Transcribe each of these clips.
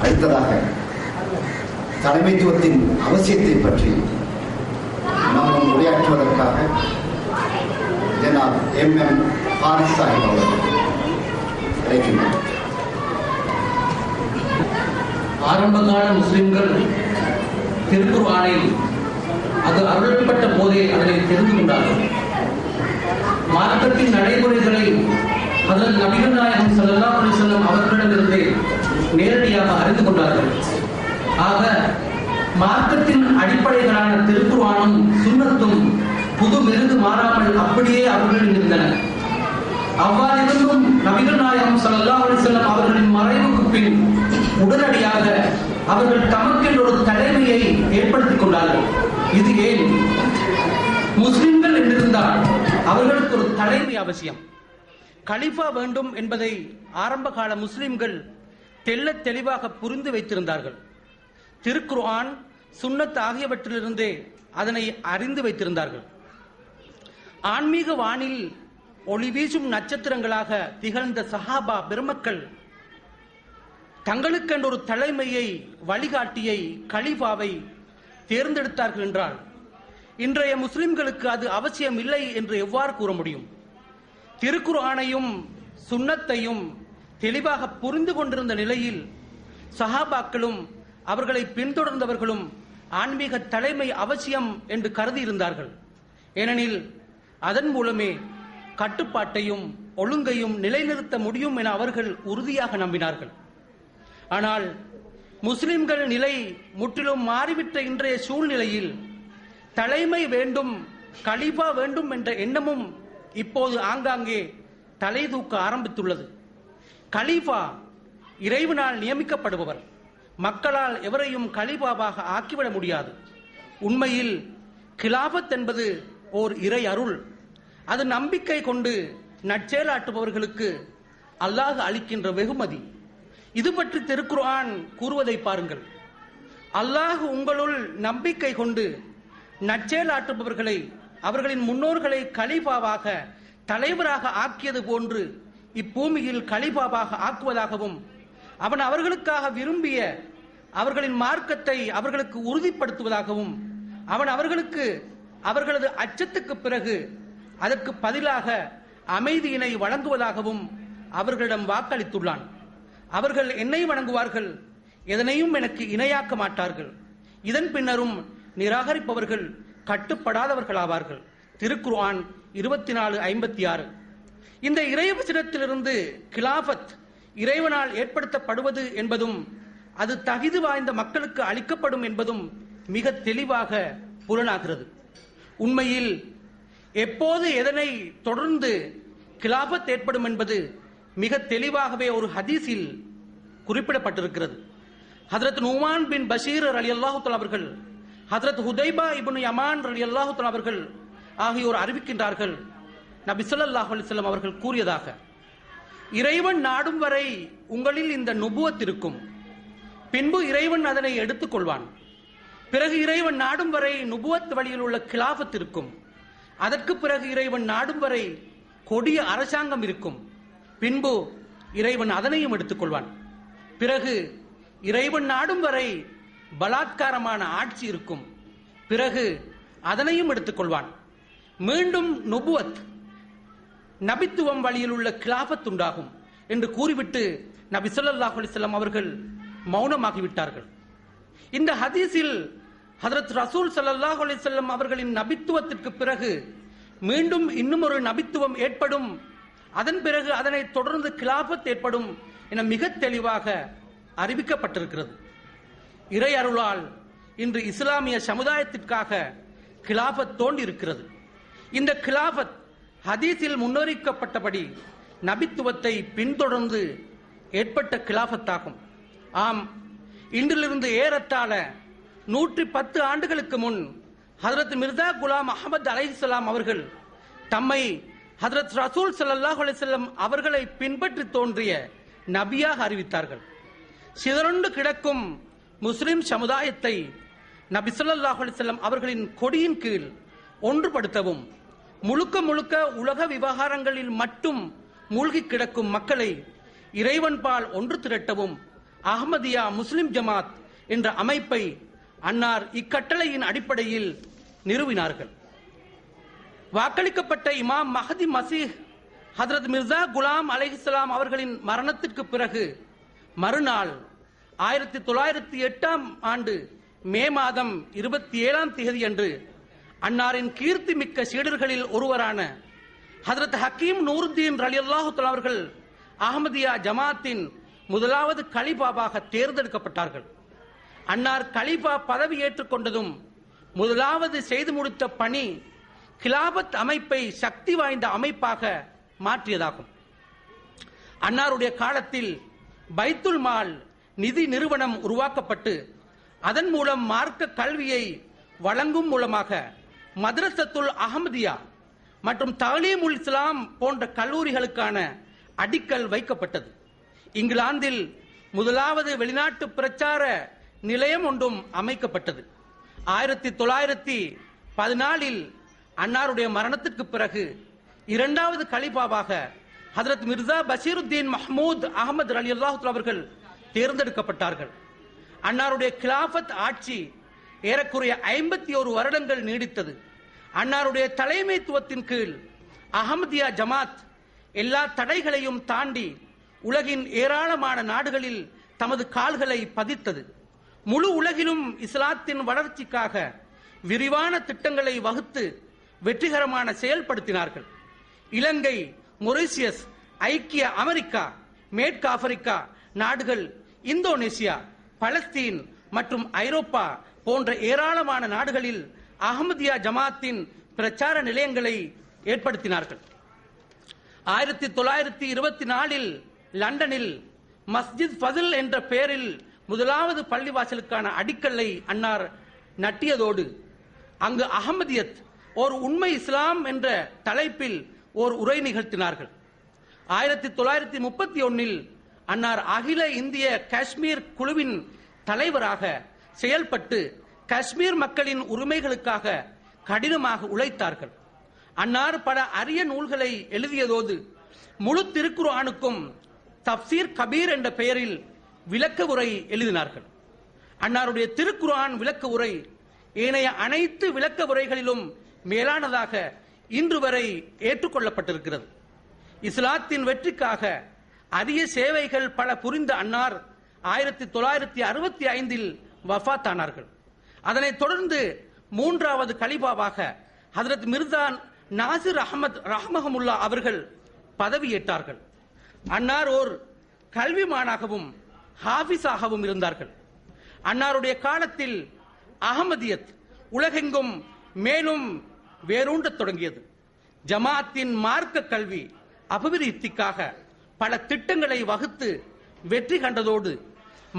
அடுத்ததாக தலைமைத்துவத்தின் அவசியத்தை பற்றி நாம் உரையாற்றுவதற்காக ஜனாப் MM ஹாரிஸ் சாஹிப் அவர்கள் அழைக்கின்றனர். ஆரம்பகால முஸ்லிம்கள் திருக்குர்ஆனை அது அருளப்பட்ட போதே அதனை தெரிந்து கொண்டார்கள். மார்க்கத்தின் நடைமுறைகளை ஹஜ்ரத் நபிகள் நாயகம் ஸல்லல்லாஹு அலைஹி வஸல்லம் அவர்களிடமிருந்து நேரடியாக அறிந்து கொண்டார்கள். ஆக மார்க்கத்தின் அடிப்படைகளான திருக்குர்ஆனும் சுன்னத்தும் புது மெருகு மாறாமல் அப்படியே அவர்களிடம் இருந்தன. அவ்வாறிருந்தும் நபிகள் நாயகம் ஸல்லல்லாஹு அலைஹி வஸல்லம் அவர்களின் மறைவுக்கு பின் உடனடியாக அவர்கள் தமக்கென்று ஒரு தலைமையை ஏற்படுத்திக் கொண்டார்கள். இது ஏன்? முஸ்லிம்கள் என்றிருந்தால் அவர்களுக்கு ஒரு தலைமை அவசியம். கலீஃபா வேண்டும் என்பதை ஆரம்ப கால முஸ்லிம்கள் தெள்ளத் தெளிவாக புரிந்து வைத்திருந்தார்கள். திருக்குர்ஆன், சுன்னத் ஆகியவற்றிலிருந்தே அதனை அறிந்து வைத்திருந்தார்கள். ஆன்மீக வானில் ஒளி வீசும் நட்சத்திரங்களாக திகழ்ந்த சஹாபா பெருமக்கள் தங்களுக்கென்று ஒரு தலைமையை, வழிகாட்டியை, கலீஃபாவை தேர்ந்தெடுத்தார்கள் என்றால் இன்றைய முஸ்லிம்களுக்கு அது அவசியம் இல்லை என்று எவ்வாறு கூற முடியும்? திருக்குர்ஆனையும் சுன்னத்தையும் தெளிவாக புரிந்து கொண்டிருந்த நிலையில் சஹாபாக்களும் அவர்களை பின்தொடர்ந்தவர்களும் ஆன்மீக தலைமை அவசியம் என்று கருதி இருந்தார்கள். ஏனெனில் அதன் மூலமே கட்டுப்பாட்டையும் ஒழுங்கையும் நிலைநிறுத்த முடியும் என அவர்கள் உறுதியாக நம்பினார்கள். ஆனால் முஸ்லிம்கள் நிலை முற்றிலும் மாறிவிட்ட இன்றைய சூழ்நிலையில் தலைமை வேண்டும், கலீஃபா வேண்டும் என்ற எண்ணமும் இப்போது ஆங்காங்கே தலை தூக்க ஆரம்பித்துள்ளது. கலீஃபா இறைவனால் நியமிக்கப்படுபவர். மக்களால் எவரையும் கலீஃபாவாக ஆக்கிவிட முடியாது. உண்மையில் கிலாபத் என்பது ஓர் இறை அருள். அது நம்பிக்கை கொண்டு நற்செயலாற்றுபவர்களுக்கு அல்லாஹ் அளிக்கின்ற வெகுமதி. இது பற்றி திருக்குர்ஆன் கூறுவதை பாருங்கள். அல்லாஹ் உங்களுள் நம்பிக்கை கொண்டு நற்செயலாற்றுபவர்களை, அவர்களின் முன்னோர்களை கலீஃபாவாக, தலைவராக ஆக்கியது போன்று இப்பூமியில் கலீஃபாவாக ஆக்குவதாகவும், அவன் அவர்களுக்காக விரும்பிய அவர்களின் மார்க்கத்தை அவர்களுக்கு உறுதிப்படுத்துவதாகவும், அவன் அவர்களுக்கு அவர்களது அச்சத்துக்கு பிறகு அதற்கு பதிலாக அமைதியினை வழங்குவதாகவும் அவர்களிடம் வாக்களித்துள்ளான். அவர்கள் என்னை வணங்குவார்கள், எதனையும் எனக்கு இணையாக்க மாட்டார்கள். இதன் பின்னரும் நிராகரிப்பவர்கள் கட்டுப்படாதவர்களாவார்கள். திருக்குர்ஆன் 24:56. இந்த இறைவசனத்திலிருந்து கிலாபத் இறைவனால் ஏற்படுத்தப்படுவது என்பதும் அது தகுதி வாய்ந்த மக்களுக்கு அளிக்கப்படும் என்பதும் மிக தெளிவாக புலனாகிறது. உண்மையில் எப்போது எதனை தொடர்ந்து கிலாபத் ஏற்படும் என்பது மிக தெளிவாகவே ஒரு ஹதீஸில் குறிப்பிடப்பட்டிருக்கிறது. ஹஜ்ரத் நுமான் பின் பஷீர் ரலியல்லாஹு தஆலா அவர்கள், ஹஜ்ரத் ஹுதைபா இப்னு யமான் ரலியல்லாஹு தஆலா அவர்கள் ஆகியோர் அறிவிக்கின்றார்கள், நபி ஸல்லல்லாஹு அலைஹி வஸல்லம் அவர்கள் கூறியதாக, இறைவன் நாடும் வரை உங்களில் இந்த நுபுவத் இருக்கும், பின்பு இறைவன் அதனை எடுத்துக் கொள்வான். பிறகு இறைவன் நாடும் வரை நுபுவத் வழியில் உள்ள கிலாபத் இருக்கும். அதற்கு பிறகு இறைவன் நாடும் வரை கொடிய அரசாங்கம் இருக்கும். பின்பு இறைவன் அதனையும் எடுத்துக் கொள்வான். பிறகு இறைவன் நாடும் வரை பலாத்காரமான ஆட்சி இருக்கும். பிறகு அதனையும் எடுத்துக் கொள்வான். மீண்டும் நுபுவத், நபித்துவம் வழியில் உள்ள கிலாபத் உண்டாகும் என்று கூறிவிட்டு நபி ஸல்லல்லாஹு அலைஹி வஸல்லம் அவர்கள் மௌனமாகிவிட்டார்கள். இந்த ஹதீஸில் ஹஜ்ரத் ரசூல் ஸல்லல்லாஹு அலைஹி வஸல்லம் அவர்களின் நபித்துவத்திற்கு பிறகு மீண்டும் இன்னும் ஒரு நபித்துவம் ஏற்படும், அதன் பிறகு அதனை தொடர்ந்து கிலாபத் ஏற்படும் என மிக தெளிவாக அறிவிக்கப்பட்டிருக்கிறது. இறை அருளால் இன்று இஸ்லாமிய சமுதாயத்திற்காக கிலாபத் தோன்றி இருக்கிறது. இந்த கிலாபத் ஹதீஸில் முன்னறிவிக்கப்பட்டபடி நபித்துவத்தை பின்தொடர்ந்து ஏற்பட்ட கிலாபத்தாகும். ஆம், இன்றிலிருந்து ஏறத்தாழ 110 ஆண்டுகளுக்கு முன் ஹஜ்ரத் மிர்சா குலாம் அஹமது அலைஹிஸ்ஸலாம் அவர்கள் தம்மை ஹஜ்ரத் ரசூல் ஸல்லல்லாஹு அலைஹி வஸல்லம் அவர்களை பின்பற்றி தோன்றிய நபியாக அறிவித்தார்கள். சிதறுண்டு கிடக்கும் முஸ்லிம் சமுதாயத்தை நபி ஸல்லல்லாஹு அலைஹி வஸல்லம் அவர்களின் கொடியின் கீழ் ஒன்றுபடுத்தவும், முழுக்க முழுக்க உலக விவகாரங்களில் மட்டும் மூழ்கி கிடக்கும் மக்களை இறைவன்பால் ஒன்று திரட்டவும் அஹ்மதியா முஸ்லிம் ஜமாத் என்ற அமைப்பை அன்னார் இக்கட்டளையின் அடிப்படையில் நிறுவினார்கள். வாக்களிக்கப்பட்ட இமாம் மஹதி மசீஹ் ஹதரத் மிர்சா குலாம் அலைஹிஸ்ஸலாம் அவர்களின் மரணத்திற்கு பிறகு மறுநாள் 1908 ஆண்டு மே மாதம் 27ஆம் தேதி அன்று அன்னாரின் கீர்த்தி மிக்க சீடர்களில் ஒருவரான ஹதரத் ஹக்கீம் நூருத்தீன் ரலியல்லாஹு தஆலா அவர்கள் அஹ்மதியா ஜமாத்தின் முதலாவது கலிபாவாக தேர்ந்தெடுக்கப்பட்டார்கள். அன்னார் கலிபா பதவி ஏற்றுக்கொண்டதும் முதலாவது செய்து முடித்த பணி கிலாபத் அமைப்பை சக்தி வாய்ந்த அமைப்பாக மாற்றியதாகும். அன்னாருடைய காலத்தில் பைத்துல் மால் நிதி நிறுவனம் உருவாக்கப்பட்டு அதன் மூலம் மார்க்க கல்வியை வழங்கும் மூலமாக மദ്രസத்துல் அஹ்மதியா மற்றும் தலீமுல் இஸ்லாம் போன்ற கல்லூரிகளுக்கான அடிக்கல் வைக்கப்பட்டது. இங்கிலாந்தில் முதலாவது வெளிநாட்டு பிரச்சார நிலையம் ஒன்றும் அமைக்கப்பட்டது. 1914 அன்னாருடைய மரணத்திற்கு பிறகு இரண்டாவது கலிபாவாக ஹதரத் மிர்சா பஷீருத்தீன் மஹ்மூத் அஹமது ரலியல்லாஹு தஆலா அவர்கள் தேர்ந்தெடுக்கப்பட்டார்கள். அன்னாருடைய கிலாஃபத் ஆட்சி ஏறக்குறைய 51 வருடங்கள் நீடித்தது. அன்னாருடைய தலைமைத்துவத்தின் கீழ் அஹ்மதியா ஜமாத் எல்லா தடைகளையும் தாண்டி உலகின் ஏராளமான நாடுகளில் தமது கால்களை பதித்தது. முழு உலகிலும் இஸ்லாத்தின் வளர்ச்சிக்காக விரிவான திட்டங்களை வகுத்து வெற்றிகரமான செயல்படுத்தினார்கள். இலங்கை, மொரிஷியஸ், ஐக்கிய அமெரிக்கா, மேற்கு ஆப்பிரிக்கா நாடுகள், இந்தோனேசியா, பலஸ்தீன் மற்றும் ஐரோப்பா போன்ற ஏராளமான நாடுகளில் அஹ்மதியா ஜமாத்தின் பிரச்சார நிலையங்களை ஏற்படுத்தினார்கள். 1924 லண்டனில் மஸ்ஜித் ஃபசில் என்ற பெயரில் முதலாவது பள்ளிவாசலுக்கான அடிக்கல்லை அன்னார் நட்டியதோடு அங்கு அஹ்மதியத் ஒரு உண்மை இஸ்லாம் என்ற தலைப்பில் ஓர் உரை நிகழ்த்தினார்கள். 1931 அன்னார் அகில இந்திய காஷ்மீர் குழுவின் தலைவராக செயல்பட்டு காஷ்மீர் மக்களின் உரிமைகளுக்காக கடினமாக உழைத்தார்கள். அன்னார் பல அரிய நூல்களை எழுதியதோடு முழு திருக்குர்ஆனுக்கும் தப்சீர் கபீர் என்ற பெயரில் விளக்க உரை எழுதினார்கள். அன்னாருடைய திருக்குர்ஆன் விளக்க உரை ஏனைய அனைத்து விளக்க உரைகளிலும் மேலானதாக இன்று வரை ஏற்றுக்கொள்ளப்பட்டிருக்கிறது. இஸ்லாத்தின் வெற்றிக்காக அரிய சேவைகள் பல புரிந்த அன்னார் 1965 வஃபாத்தானார்கள். அதனைத் தொடர்ந்து மூன்றாவது கலிபாவாக ஹதரத் மிர்சா நாசிர் அஹமத் ரஹ்மஹமுல்லா அவர்கள் பதவியேற்றார்கள். அன்னார் ஓர் கல்விமானாகவும் ஹாஃபிஸாகவும் இருந்தார்கள். அன்னாருடைய காலத்தில் அஹ்மதியத் உலகெங்கும் மேலும் வேரூண்டத் தொடங்கியது. ஜமாத்தின் மார்க்க கல்வி அபிவிருத்திக்காக பல திட்டங்களை வகுத்து வெற்றி கண்டதோடு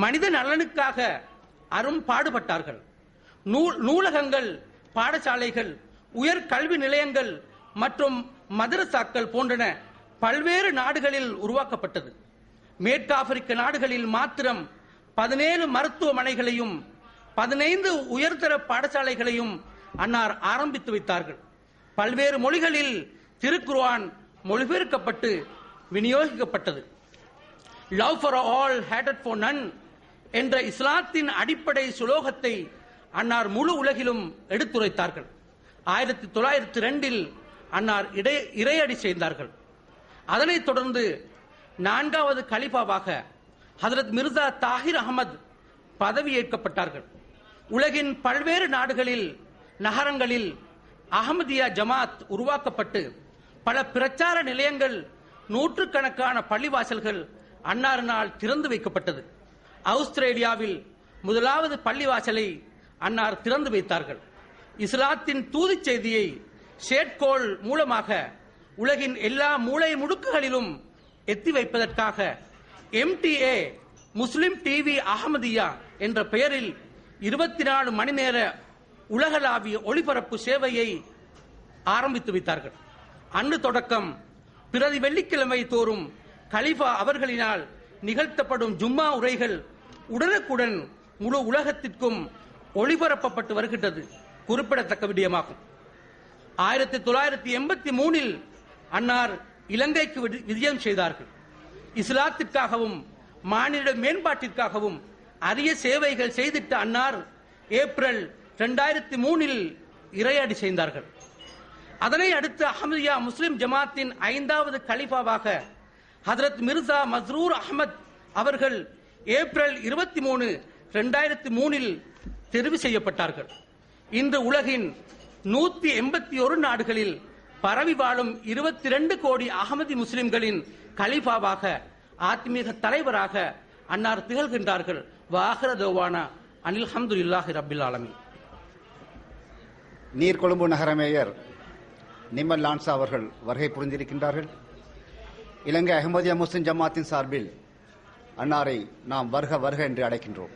மனித நலனுக்காக அரும் பாடுபட்டார்கள். நூலகங்கள், பாடசாலைகள், உயர் கல்வி நிலையங்கள் மற்றும் மதரசாக்கள் போன்றன பல்வேறு நாடுகளில் உருவாக்கப்பட்டது. மேற்கு ஆப்பிரிக்க நாடுகளில் மாத்திரம் 17 மருத்துவமனைகளையும் 15 உயர்தர பாடசாலைகளையும் அன்னார் ஆரம்பித்து வைத்தார்கள். பல்வேறு மொழிகளில் திருக்குர்ஆன் மொழிபெயர்க்கப்பட்டு விநியோகிக்கப்பட்டது. லவ் ஃபார் ஆல், ஹேட்டட் ஃபார் நன் என்ற இஸ்லாத்தின் அடிப்படை சுலோகத்தை அன்னார் முழு உலகிலும் எடுத்துரைத்தார்கள். 1902 அன்னார் இறையடி செய்தார்கள். அதனைத் தொடர்ந்து 4வது கலிபாவாக ஹதரத் மிர்சா தாஹிர் அஹமத் பதவியேற்கப்பட்டார்கள். உலகின் பல்வேறு நாடுகளில், நகரங்களில் அஹ்மதியா ஜமாத் உருவாக்கப்பட்டு பல பிரச்சார நிலையங்கள், நூற்றுக்கணக்கான பள்ளிவாசல்கள் அன்னாரினால் திறந்து வைக்கப்பட்டது. ஆஸ்திரேலியாவில் முதலாவது பள்ளிவாசலை அன்னார் திறந்து வைத்தார்கள். இஸ்லாத்தின் தூது செய்தியை செயற்கோள் மூலமாக உலகின் எல்லா மூலை முடுக்குகளிலும் எத்தி வைப்பதற்காக MTA முஸ்லிம் டிவி அஹ்மதியா என்ற பெயரில் 24 மணி நேர உலகளாவிய ஒளிபரப்பு சேவையை ஆரம்பித்து வைத்தார்கள். அன்று தொடக்கம் பிரதி வெள்ளிக்கிழமை தோறும் கலிஃபா அவர்களினால் நிகழ்த்தப்படும் ஜும்மா உரைகள் உடனுக்குடன் முழு உலகத்திற்கும் ஒளிபரப்பப்பட்டு வருகின்றது குறிப்பிடத்தக்க விடயமாகும். 1983 அன்னார் இலங்கைக்கு விஜயம் செய்தார்கள். இஸ்லாத்திற்காகவும் மாநில மேம்பாட்டிற்காகவும் அரிய சேவைகள் செய்திட்ட அன்னார் ஏப்ரல் 2003 இறையடி செய்தார்கள். அதனை அடுத்து அஹ்மதியா முஸ்லிம் ஜமாத்தின் 5வது கலிஃபாவாக ஹஜ்ரத் மிர்சா மஸ்ரூர் அஹ்மத் அவர்கள் ஏப்ரல் 23, 2003 தெரிவு செய்யப்பட்டார்கள். இன்று உலகின் 181 நாடுகளில் பரவி வாழும் 22 கோடி அகமதி முஸ்லிம்களின் கலிஃபாவாக ஆத்மீக தலைவராக அன்னார் திகழ்கின்றார்கள். வாஹிர தௌவானா அனில் ஹம்துலில்லாஹி ரப்பில் ஆலமீன். நீர்கொழும்பு நகர மேயர் நிமல் லான்சா அவர்கள் வருகை புரிந்திருக்கின்றார்கள். இலங்கை அஹ்மதியா முஸ்லிம் ஜமாத்தின் சார்பில் அன்னாரை நாம் வருக வருக என்று அழைக்கின்றோம்.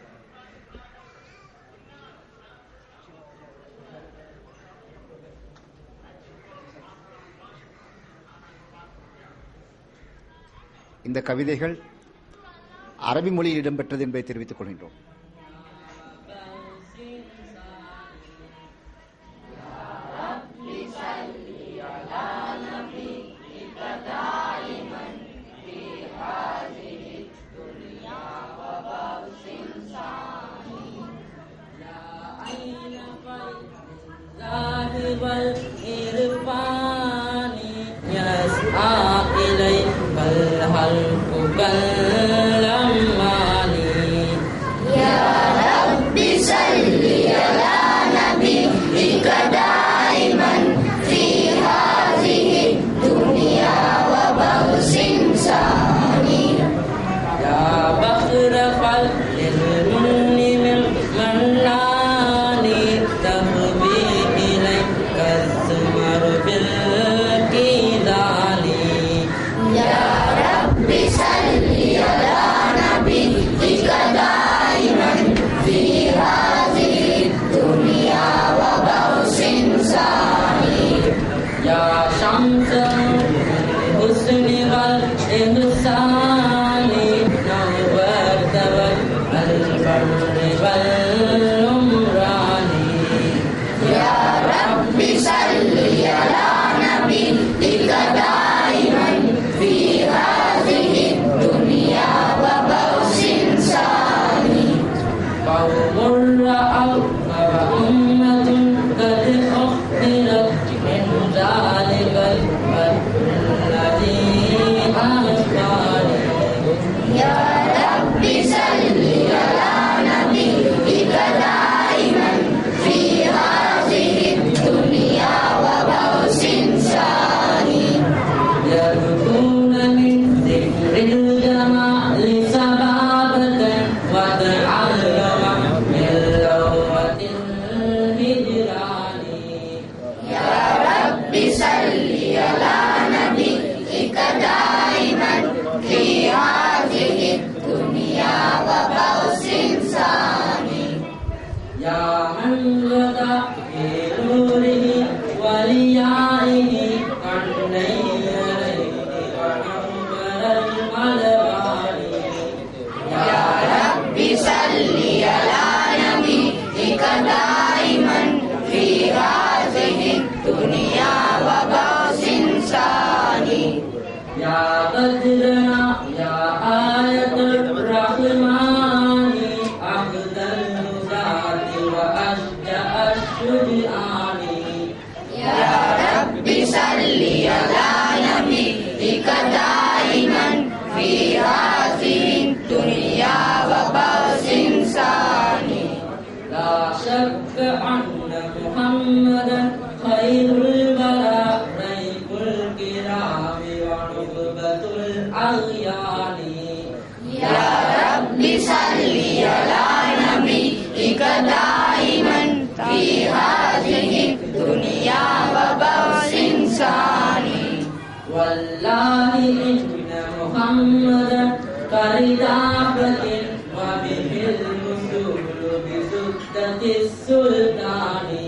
இந்த கவிதைகள் அரபி மொழியில் இடம்பெற்றது என்பதை தெரிவித்துக் கொள்கின்றோம். السلطان